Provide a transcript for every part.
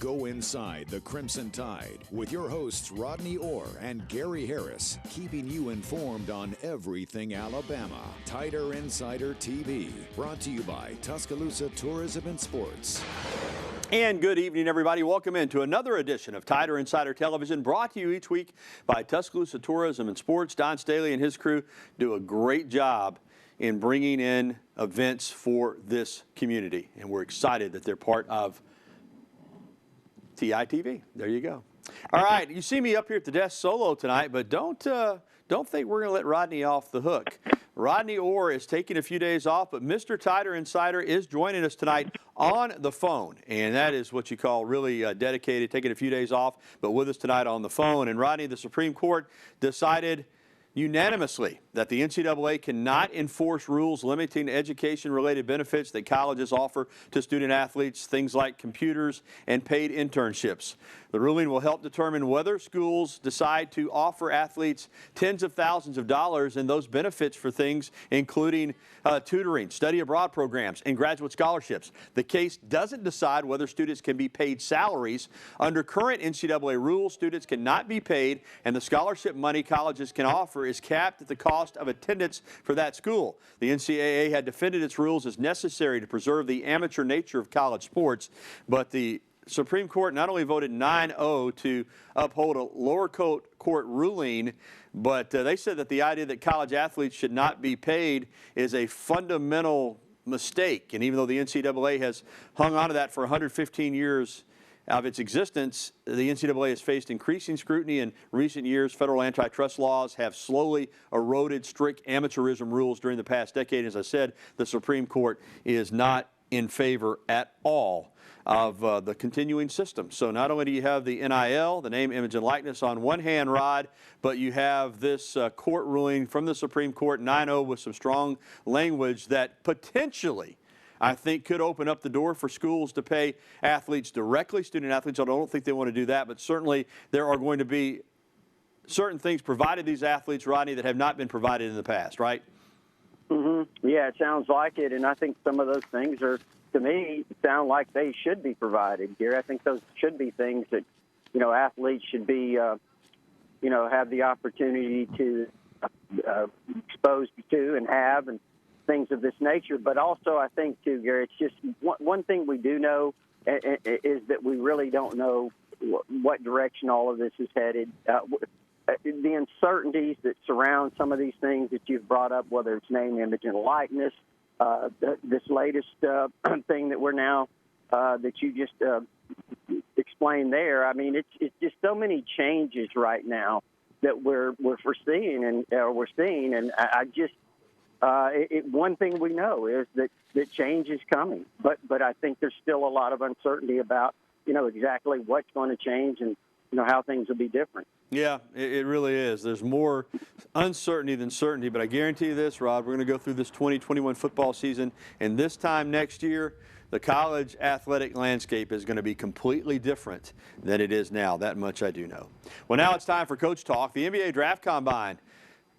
Go inside the Crimson Tide with your hosts Rodney Orr and Gary Harris, keeping you informed on everything Alabama. Tider Insider TV, brought to you by Tuscaloosa Tourism and Sports. And good evening, everybody. Welcome into another edition of Tider Insider Television, brought to you each week by Tuscaloosa Tourism and Sports. Don Staley and his crew do a great job in bringing in events for this community, and we're excited that they're part of TITV. There you go. All right, you see me up here at the desk solo tonight, but don't think we're going to let Rodney off the hook. Rodney Orr is taking a few days off, but Mr. Tider Insider is joining us tonight on the phone, and that is what you call really dedicated, taking a few days off, but with us tonight on the phone. And Rodney, the Supreme Court decided unanimously that the NCAA cannot enforce rules limiting education-related benefits that colleges offer to student athletes, things like computers and paid internships. The ruling will help determine whether schools decide to offer athletes tens of thousands of dollars in those benefits for things including tutoring, study abroad programs, and graduate scholarships. The case doesn't decide whether students can be paid salaries. Under current NCAA rules, students cannot be paid, and the scholarship money colleges can offer is capped at the cost of attendance for that school. The NCAA had defended its rules as necessary to preserve the amateur nature of college sports, but the Supreme Court not only voted 9-0 to uphold a lower court ruling, but they said that the idea that college athletes should not be paid is a fundamental mistake. And even though the NCAA has hung on to that for 115 years of its existence, the NCAA has faced increasing scrutiny in recent years. Federal antitrust laws have slowly eroded strict amateurism rules during the past decade. As I said, the Supreme Court is not in favor at all of the continuing system. So not only do you have the NIL, the name, image, and likeness on one hand, Rod, but you have this court ruling from the Supreme Court, 9-0, with some strong language that potentially, I think, could open up the door for schools to pay athletes directly, student athletes. I don't think they want to do that, but certainly there are going to be certain things provided these athletes, Rodney, that have not been provided in the past, right? Mm-hmm. Yeah, it sounds like it, and I think some of those things are, to me, sound like they should be provided, Gary. I think those should be things that, athletes should be, have the opportunity to expose to and have, and things of this nature. But also, I think, too, Gary, it's just one thing we do know is that we really don't know what direction all of this is headed. The uncertainties that surround some of these things that you've brought up, whether it's name, image, and likeness, this latest thing that we're now that you just explained there. I mean, it's just so many changes right now that we're foreseeing and we're seeing, and I just one thing we know is that change is coming, but I think there's still a lot of uncertainty about exactly what's going to change and how things will be different. Yeah, it really is. There's more uncertainty than certainty, but I guarantee you this, Rod, we're going to go through this 2021 football season, and this time next year, the college athletic landscape is going to be completely different than it is now. That much I do know. Well, now it's time for Coach Talk. The NBA Draft Combine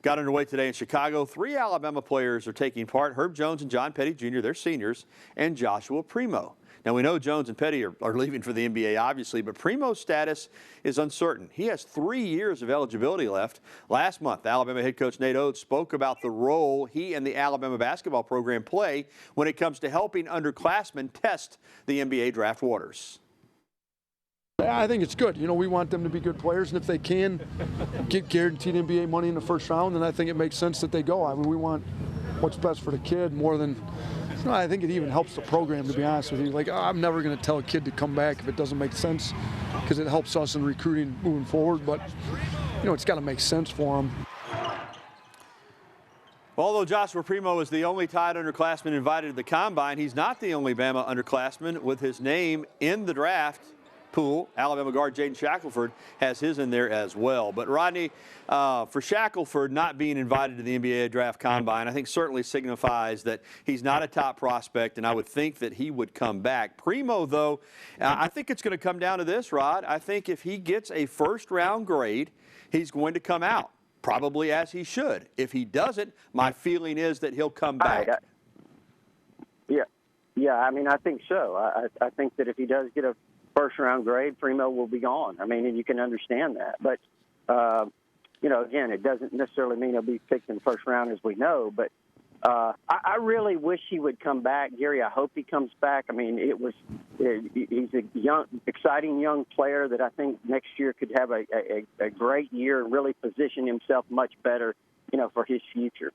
got underway today in Chicago. 3 Alabama players are taking part: Herb Jones and John Petty Jr., they're seniors, and Joshua Primo. Now, we know Jones and Petty are leaving for the NBA, obviously, but Primo's status is uncertain. He has 3 years of eligibility left. Last month, Alabama head coach Nate Oates spoke about the role he and the Alabama basketball program play when it comes to helping underclassmen test the NBA draft waters. I think it's good. We want them to be good players, and if they can get guaranteed NBA money in the first round, then I think it makes sense that they go. I mean, we want what's best for the kid more than I think it even helps the program, to be honest with you. Like, I'm never going to tell a kid to come back if it doesn't make sense, because it helps us in recruiting moving forward. But, it's got to make sense for them. Although Joshua Primo is the only Tide underclassman invited to the Combine, he's not the only Bama underclassman with his name in the draft pool. Alabama guard Jaden Shackelford has his in there as well. But Rodney, for Shackelford not being invited to the NBA Draft Combine, I think certainly signifies that he's not a top prospect, and I would think that he would come back. Primo, though, I think it's going to come down to this, Rod. I think if he gets a first-round grade, he's going to come out, probably as he should. If he doesn't, my feeling is that he'll come back. Yeah, I mean, I think so. I think that if he does get a first-round grade, Primo will be gone. I mean, and you can understand that. But, again, it doesn't necessarily mean he'll be picked in the first round, as we know. But I really wish he would come back. Gary, I hope he comes back. I mean, he's a young, exciting young player that I think next year could have a great year and really position himself much better, for his future.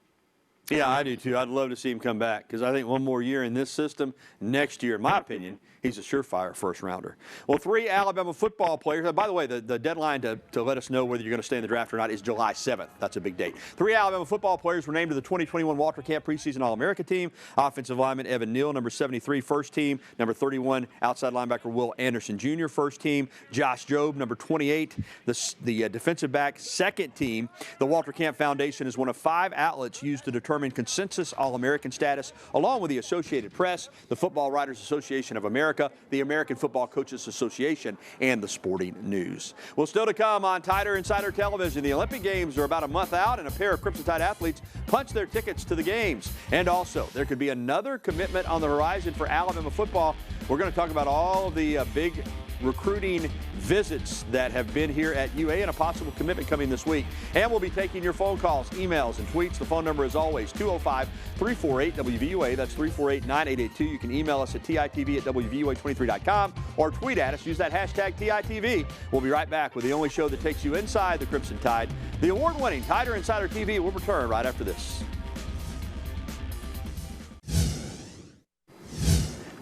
Yeah, I do too. I'd love to see him come back because I think one more year in this system, next year, in my opinion, he's a surefire first-rounder. Well, 3 Alabama football players. By the way, the deadline to let us know whether you're going to stay in the draft or not is July 7th. That's a big date. 3 Alabama football players were named to the 2021 Walter Camp preseason All-America team. Offensive lineman Evan Neal, number 73, first team. Number 31, outside linebacker Will Anderson Jr., first team. Josh Jobe, number 28, the defensive back, second team. The Walter Camp Foundation is one of 5 outlets used to determine consensus All-American status, along with the Associated Press, the Football Writers Association of America, the American Football Coaches Association, and the Sporting News. Well, still to come on Tider Insider Television, the Olympic Games are about a month out, and a pair of Crimson Tide athletes punch their tickets to the games. And also, there could be another commitment on the horizon for Alabama football. We're going to talk about all of the big recruiting visits that have been here at UA and a possible commitment coming this week. And we'll be taking your phone calls, emails, and tweets. The phone number is always 205-348-WVUA. That's 348-9882. You can email us at TITV@WVUA23.com or tweet at us. Use that hashtag TITV. We'll be right back with the only show that takes you inside the Crimson Tide, the award-winning Tider Insider TV. We'll return right after this.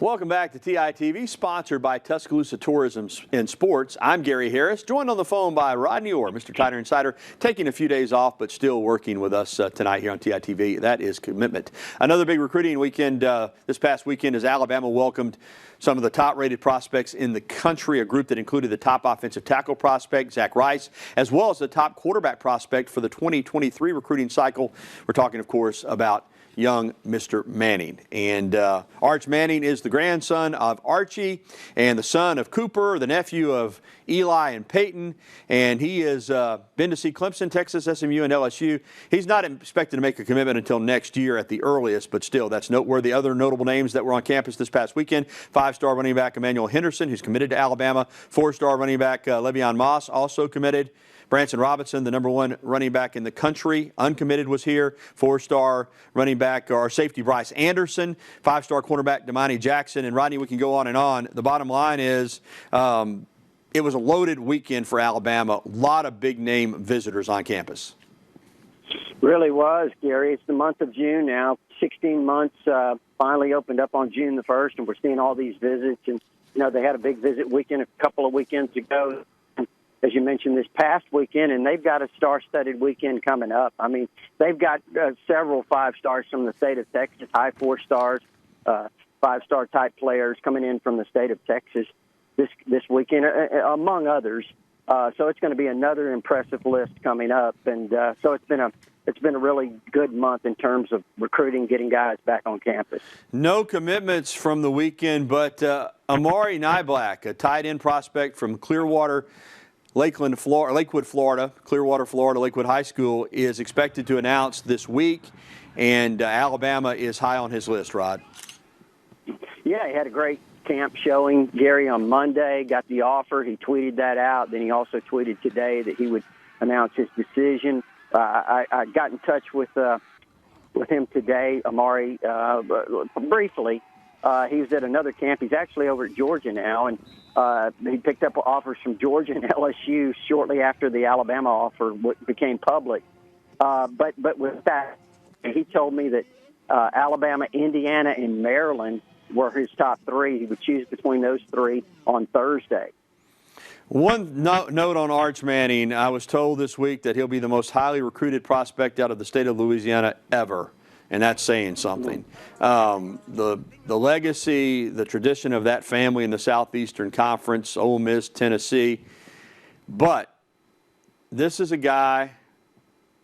Welcome back to TITV, sponsored by Tuscaloosa Tourism and Sports. I'm Gary Harris, joined on the phone by Rodney Orr, Mr. Tider Insider, taking a few days off, but still working with us tonight here on TITV. That is commitment. Another big recruiting weekend this past weekend as Alabama welcomed some of the top-rated prospects in the country, a group that included the top offensive tackle prospect, Zach Rice, as well as the top quarterback prospect for the 2023 recruiting cycle. We're talking, of course, about young Mr. Manning. And Arch Manning is the grandson of Archie and the son of Cooper, the nephew of Eli and Peyton. And he has been to see Clemson, Texas, SMU, and LSU. He's not expected to make a commitment until next year at the earliest, but still, that's noteworthy. Other notable names that were on campus this past weekend: 5-star running back Emmanuel Henderson, who's committed to Alabama. 4-star running back Le'Veon Moss, also committed. Branson Robinson, the number 1 running back in the country, uncommitted, was here. 4-star running back or safety Bryce Anderson, 5-star cornerback Damani Jackson, and Rodney, we can go on and on. The bottom line is it was a loaded weekend for Alabama. A lot of big-name visitors on campus. Really was, Gary. It's the month of June now. 16 months finally opened up on June the 1st, and we're seeing all these visits. And, they had a big visit weekend a couple of weekends ago, as you mentioned, this past weekend, and they've got a star-studded weekend coming up. I mean, they've got several 5-stars from the state of Texas, high 4-stars, 5-star type players coming in from the state of Texas this weekend, among others. So it's going to be another impressive list coming up, and so it's been a really good month in terms of recruiting, getting guys back on campus. No commitments from the weekend, but Amari Nyblack, a tight end prospect from Clearwater, Lakewood, Florida, Clearwater, Florida, Lakewood High School, is expected to announce this week, and Alabama is high on his list, Rod. Yeah, he had a great camp showing, Gary, on Monday, got the offer. He tweeted that out. Then he also tweeted today that he would announce his decision. I got in touch with him today, Amari, briefly. He was at another camp. He's actually over at Georgia now, and he picked up offers from Georgia and LSU shortly after the Alabama offer became public. But with that, he told me that Alabama, Indiana, and Maryland were his top 3. He would choose between those 3 on Thursday. One note on Arch Manning: I was told this week that he'll be the most highly recruited prospect out of the state of Louisiana ever. And that's saying something. The legacy, the tradition of that family in the Southeastern Conference, Ole Miss, Tennessee. But this is a guy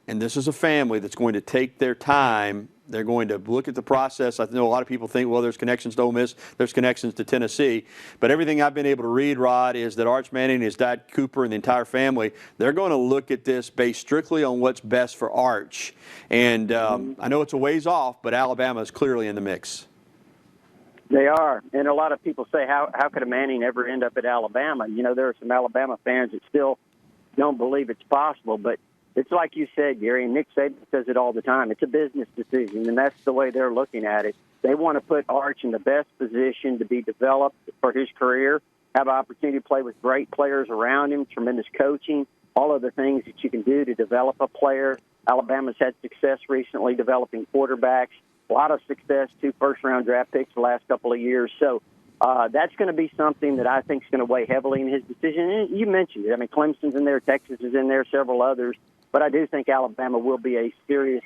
and this is a family that's going to take their time. They're going to look at the process. I know a lot of people think, well, there's connections to Ole Miss, there's connections to Tennessee. But everything I've been able to read, Rod, is that Arch Manning, his dad Cooper, and the entire family, they're going to look at this based strictly on what's best for Arch. And I know it's a ways off, but Alabama is clearly in the mix. They are. And a lot of people say, how could a Manning ever end up at Alabama? You know, there are some Alabama fans that still don't believe it's possible. But it's like you said, Gary, and Nick Saban says it all the time. It's a business decision, and that's the way they're looking at it. They want to put Arch in the best position to be developed for his career, have an opportunity to play with great players around him, tremendous coaching, all of the things that you can do to develop a player. Alabama's had success recently developing quarterbacks, a lot of success, 2 first-round draft picks the last couple of years. So that's going to be something that I think is going to weigh heavily in his decision. And you mentioned it. I mean, Clemson's in there, Texas is in there, several others. But I do think Alabama will be a serious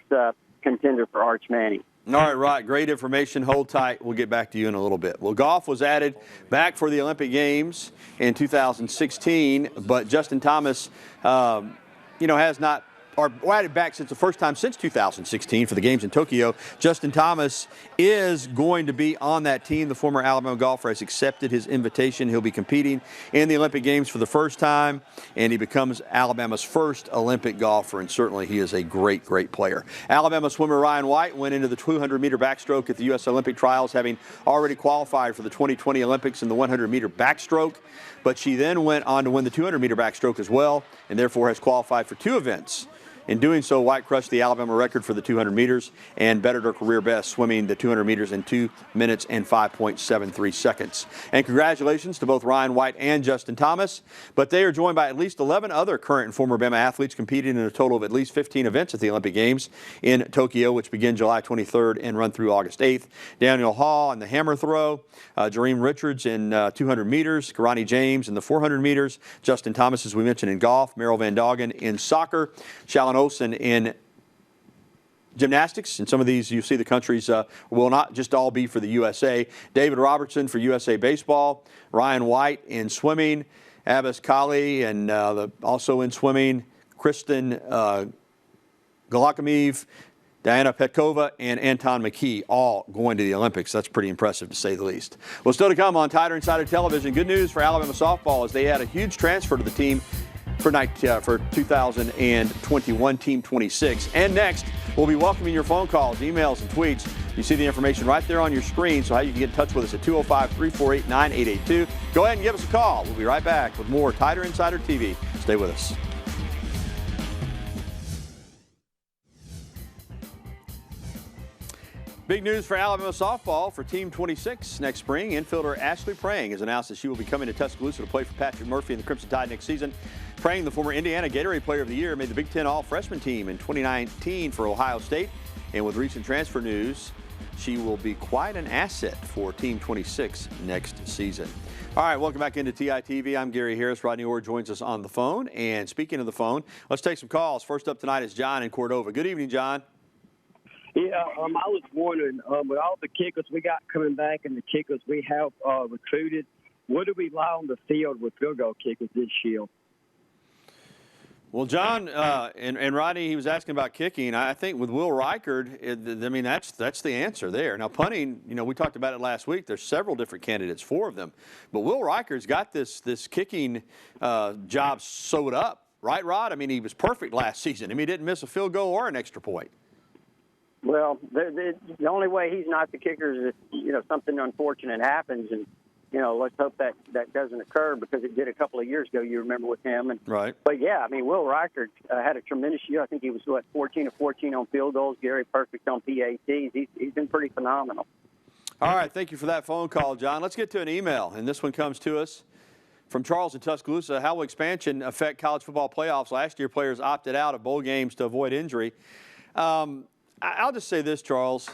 contender for Arch Manning. All right, Rod, great information. Hold tight. We'll get back to you in a little bit. Well, golf was added back for the Olympic Games in 2016, but Justin Thomas, has not, or added back since the first time since 2016 for the Games in Tokyo. Justin Thomas is going to be on that team. The former Alabama golfer has accepted his invitation. He'll be competing in the Olympic Games for the first time, and he becomes Alabama's first Olympic golfer, and certainly he is a great, great player. Alabama swimmer Ryan White went into the 200-meter backstroke at the U.S. Olympic trials, having already qualified for the 2020 Olympics in the 100-meter backstroke, but she then went on to win the 200-meter backstroke as well, and therefore has qualified for 2 events. In doing so, White crushed the Alabama record for the 200 meters and bettered her career best, swimming the 200 meters in 2 minutes and 5.73 seconds. And congratulations to both Ryan White and Justin Thomas. But they are joined by at least 11 other current and former Bama athletes competing in a total of at least 15 events at the Olympic Games in Tokyo, which begin July 23rd and run through August 8th. Daniel Hall in the hammer throw, Jareem Richards in 200 meters, Karani James in the 400 meters, Justin Thomas, as we mentioned, in golf, Merrill Van Doggen in soccer, Shalon Olsen in gymnastics, and some of these you see the countries will not just all be for the USA. David Robertson for USA Baseball, Ryan White in swimming, Abbas Kali and also in swimming, Kristen Golakomev, Diana Petkova, and Anton McKee all going to the Olympics. That's pretty impressive, to say the least. Well, still to come on Tighter Insider Television, good news for Alabama softball as they had a huge transfer to the team for 2021 Team 26. And next, we'll be welcoming your phone calls, emails, and tweets. You see the information right there on your screen, so how you can get in touch with us at 205-348-9882. Go ahead and give us a call. We'll be right back with more Tighter Insider TV. Stay with us. Big news for Alabama softball for Team 26 next spring. Infielder Ashley Prang has announced that she will be coming to Tuscaloosa to play for Patrick Murphy and the Crimson Tide next season. Prang, the former Indiana Gatorade Player of the Year, made the Big Ten All-Freshman team in 2019 for Ohio State. And with recent transfer news, she will be quite an asset for Team 26 next season. All right, welcome back into TITV. I'm Gary Harris. Rodney Orr joins us on the phone. And speaking of the phone, let's take some calls. First up tonight is John in Cordova. Good evening, John. Yeah, I was wondering, with all the kickers we got coming back and the kickers we have recruited, what do we allow on the field with field goal kickers this year? Well, John and Rodney, he was asking about kicking. I think with Will Reichard, that's the answer there. Now, punting, we talked about it last week. There's several different candidates, 4 of them. But Will Reichard's got this kicking job sewed up, right, Rod? I mean, he was perfect last season. I mean, he didn't miss a field goal or an extra point. Well, the only way he's not the kicker is if, something unfortunate happens. And, let's hope that doesn't occur because it did a couple of years ago, you remember, with him. And, right. But, yeah, I mean, Will Reichard had a tremendous year. I think he was, 14 of 14 on field goals. Gary perfect on PATs. He's been pretty phenomenal. All right, thank you for that phone call, John. Let's get to an email, and this one comes to us from Charles in Tuscaloosa. How will expansion affect college football playoffs? Last year, players opted out of bowl games to avoid injury. I'll just say this, Charles.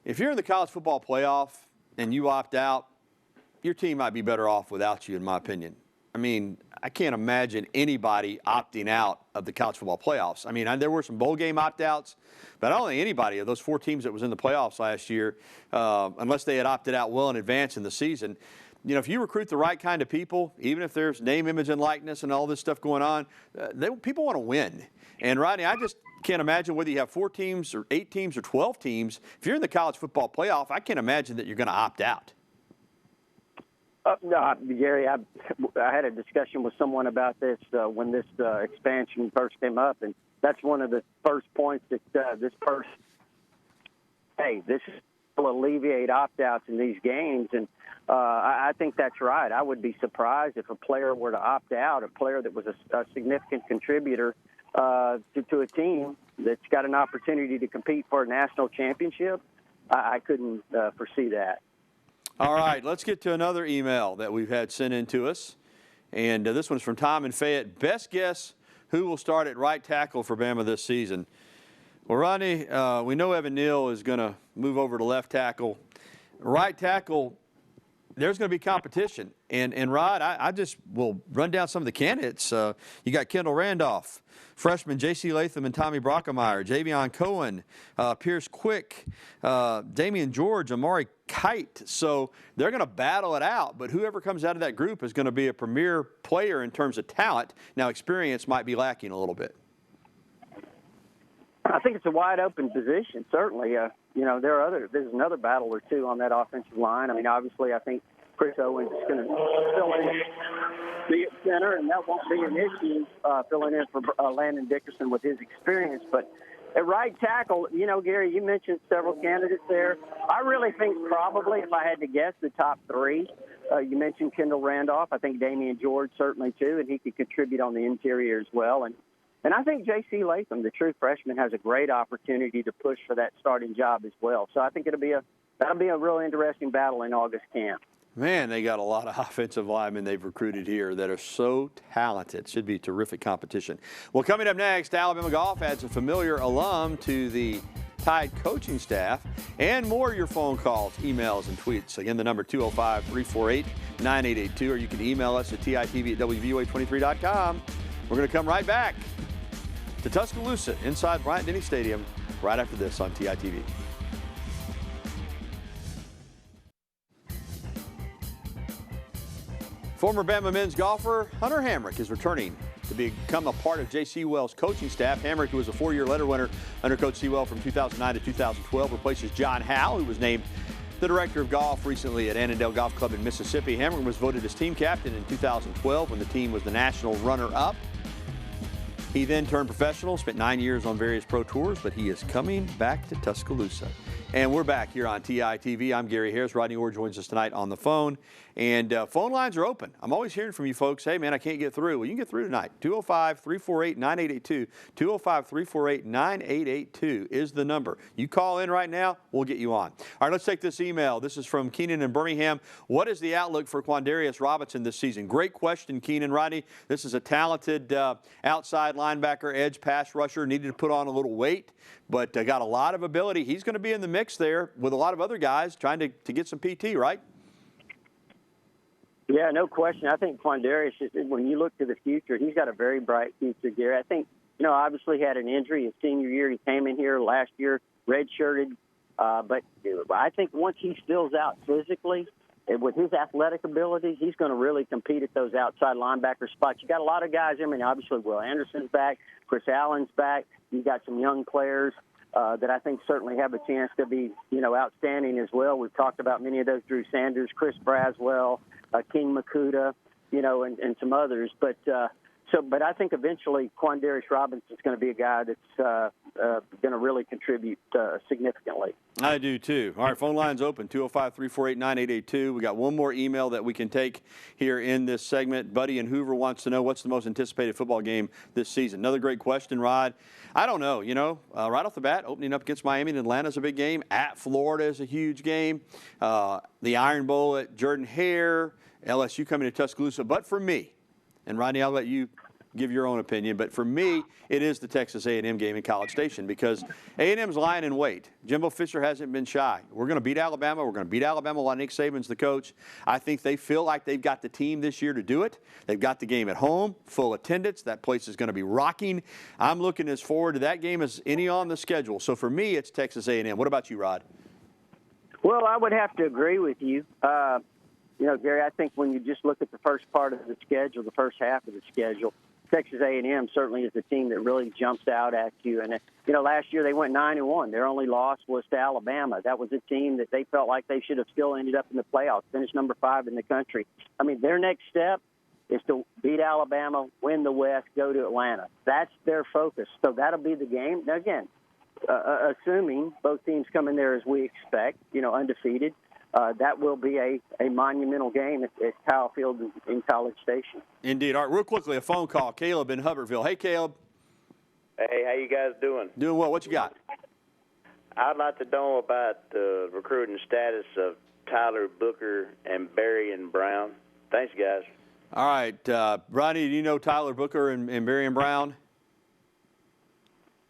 If you're in the college football playoff and you opt out, your team might be better off without you, in my opinion. I mean, I can't imagine anybody opting out of the college football playoffs. I mean, there were some bowl game opt-outs, but I don't think anybody of those 4 teams that was in the playoffs last year, unless they had opted out well in advance in the season, if you recruit the right kind of people, even if there's name, image, and likeness and all this stuff going on, people want to win. And, Rodney, I just can't imagine whether you have 4 teams or 8 teams or 12 teams. If you're in the college football playoff, I can't imagine that you're going to opt out. No, Gary, I had a discussion with someone about this when this expansion first came up, and that's one of the first points that this person, hey, this is will alleviate opt-outs in these games. And I think that's right. I would be surprised if a player were to opt out, a player that was a significant contributor to a team that's got an opportunity to compete for a national championship. I couldn't foresee that. All right, let's get to another email that we've had sent in to us. And this one's from Tom in Fayette. Best guess who will start at right tackle for Bama this season? Well, Rodney, we know Evan Neal is going to move over to left tackle. Right tackle, there's going to be competition. And Rod, I just will run down some of the candidates. You got Kendall Randolph, freshman J.C. Latham and Tommy Brockemeyer, Javion Cohen, Pierce Quick, Damian George, Amari Kite. So they're going to battle it out. But whoever comes out of that group is going to be a premier player in terms of talent. Now, experience might be lacking a little bit. I think it's a wide open position, certainly. There's another battle or two on that offensive line. I mean, obviously, I think Chris Owens is going to fill in, be at center, and that won't be an issue filling in for Landon Dickerson with his experience. But at right tackle, Gary, you mentioned several candidates there. I really think probably, if I had to guess, the top three. You mentioned Kendall Randolph. I think Damian George certainly, too, and he could contribute on the interior as well. And I think J.C. Latham, the true freshman, has a great opportunity to push for that starting job as well. So I think that'll be a real interesting battle in August camp. Man, they got a lot of offensive linemen they've recruited here that are so talented. Should be terrific competition. Well, coming up next, Alabama Golf adds a familiar alum to the Tide coaching staff, and more of your phone calls, emails, and tweets. Again, the number 205-348-9882, or you can email us at TITV@WVOA23.com. We're going to come right back to Tuscaloosa inside Bryant-Denny Stadium right after this on TITV. Former Bama men's golfer Hunter Hamrick is returning to become a part of J.C. Wells' coaching staff. Hamrick, who was a four-year letter winner under Coach Sewell from 2009 to 2012, replaces John Howell, who was named the director of golf recently at Annandale Golf Club in Mississippi. Hamrick was voted as team captain in 2012 when the team was the national runner-up. He then turned professional, spent 9 years on various pro tours, but he is coming back to Tuscaloosa. And we're back here on TITV. I'm Gary Harris. Rodney Orr joins us tonight on the phone. And phone lines are open. I'm always hearing from you folks, hey, man, I can't get through. Well, you can get through tonight. 205-348-9882. 205-348-9882 is the number. You call in right now, we'll get you on. All right, let's take this email. This is from Keenan in Birmingham. What is the outlook for Quandarius Robinson this season? Great question, Keenan. Rodney, this is a talented outside linebacker, edge pass rusher. Needed to put on a little weight, but got a lot of ability. He's going to be in the mix there with a lot of other guys trying to get some PT, right? Yeah, no question. I think Quandarius, when you look to the future, he's got a very bright future, Gary. I think, obviously he had an injury his senior year. He came in here last year, redshirted. But I think once he fills out physically, and with his athletic ability, he's going to really compete at those outside linebacker spots. You got a lot of guys. I mean, obviously Will Anderson's back, Chris Allen's back. You've got some young players that I think certainly have a chance to be, outstanding as well. We've talked about many of those: Drew Sanders, Chris Braswell, King Makuta, and some others. But I think eventually Quandarius Robinson is going to be a guy that's going to really contribute significantly. I do, too. All right, phone line's open, 205-348-9882. We got one more email that we can take here in this segment. Buddy in Hoover wants to know, what's the most anticipated football game this season? Another great question, Rod. I don't know, right off the bat, opening up against Miami and Atlanta is a big game. At Florida is a huge game. The Iron Bowl at Jordan-Hare, LSU coming to Tuscaloosa. But for me, and Rodney, I'll let you give your own opinion, but for me, it is the Texas A&M game in College Station because A&M's lying in wait. Jimbo Fisher hasn't been shy. We're going to beat Alabama. We're going to beat Alabama while Nick Saban's the coach. I think they feel like they've got the team this year to do it. They've got the game at home, full attendance. That place is going to be rocking. I'm looking as forward to that game as any on the schedule. So for me, it's Texas A&M. What about you, Rod? Well, I would have to agree with you. Gary, I think when you just look at the first part of the schedule, the first half of the schedule, Texas A&M certainly is the team that really jumps out at you. And, last year they went 9-1. Their only loss was to Alabama. That was a team that they felt like they should have still ended up in the playoffs, finished number 5 in the country. I mean, their next step is to beat Alabama, win the West, go to Atlanta. That's their focus. So that'll be the game. Now, again, assuming both teams come in there as we expect, undefeated, that will be a monumental game at Kyle Field in College Station. Indeed. All right, real quickly, a phone call. Caleb in Hubbardsville. Hey, Caleb. Hey, how you guys doing? Doing well. What you got? I'd like to know about the recruiting status of Tyler Booker and Berrien Brown. Thanks, guys. All right, Rodney, do you know Tyler Booker and Berrien Brown?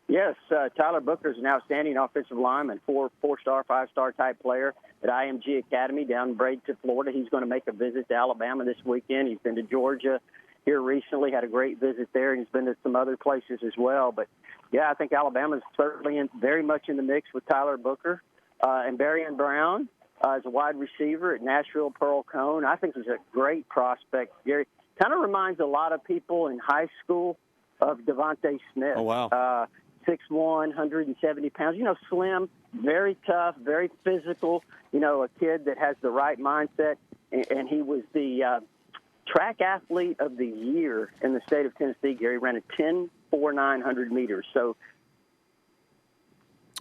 Yes, Tyler Booker is an outstanding offensive lineman, four-star, five-star type player at IMG Academy down in Bradenton, Florida. He's going to make a visit to Alabama this weekend. He's been to Georgia here recently, had a great visit there, and he's been to some other places as well. But, yeah, I think Alabama's certainly very much in the mix with Tyler Booker. And Berrien Brown is a wide receiver at Nashville Pearl Cone. I think he's a great prospect. Gary, kind of reminds a lot of people in high school of Devontae Smith. Oh, wow. 6'1", 170 pounds, slim, very tough, very physical, a kid that has the right mindset. And he was the track athlete of the year in the state of Tennessee, Gary. Ran a 10.49 meters. So,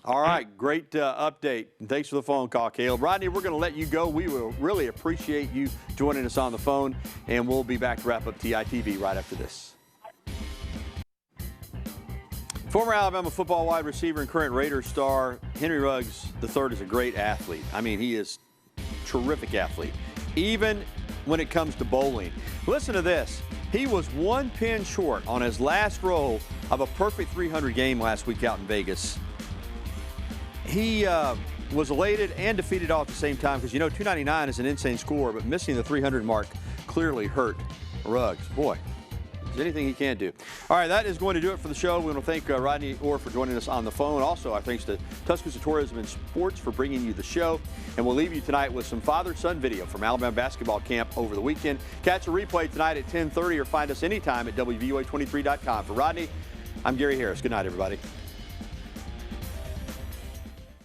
all right, great update. And thanks for the phone call, Caleb. Rodney, we're going to let you go. We will really appreciate you joining us on the phone, and we'll be back to wrap up TITV right after this. Former Alabama football wide receiver and current Raiders star Henry Ruggs III is a great athlete. I mean, he is a terrific athlete, even when it comes to bowling. Listen to this. He was one pin short on his last roll of a perfect 300 game last week out in Vegas. He was elated and defeated all at the same time because, 299 is an insane score, but missing the 300 mark clearly hurt Ruggs. Boy. Anything he can do. All right, that is going to do it for the show. We want to thank Rodney Orr for joining us on the phone. Also, our thanks to Tuscaloosa Tourism and Sports for bringing you the show. And we'll leave you tonight with some father-son video from Alabama basketball camp over the weekend. Catch a replay tonight at 10:30 or find us anytime at WVOA23.com. For Rodney, I'm Gary Harris. Good night, everybody.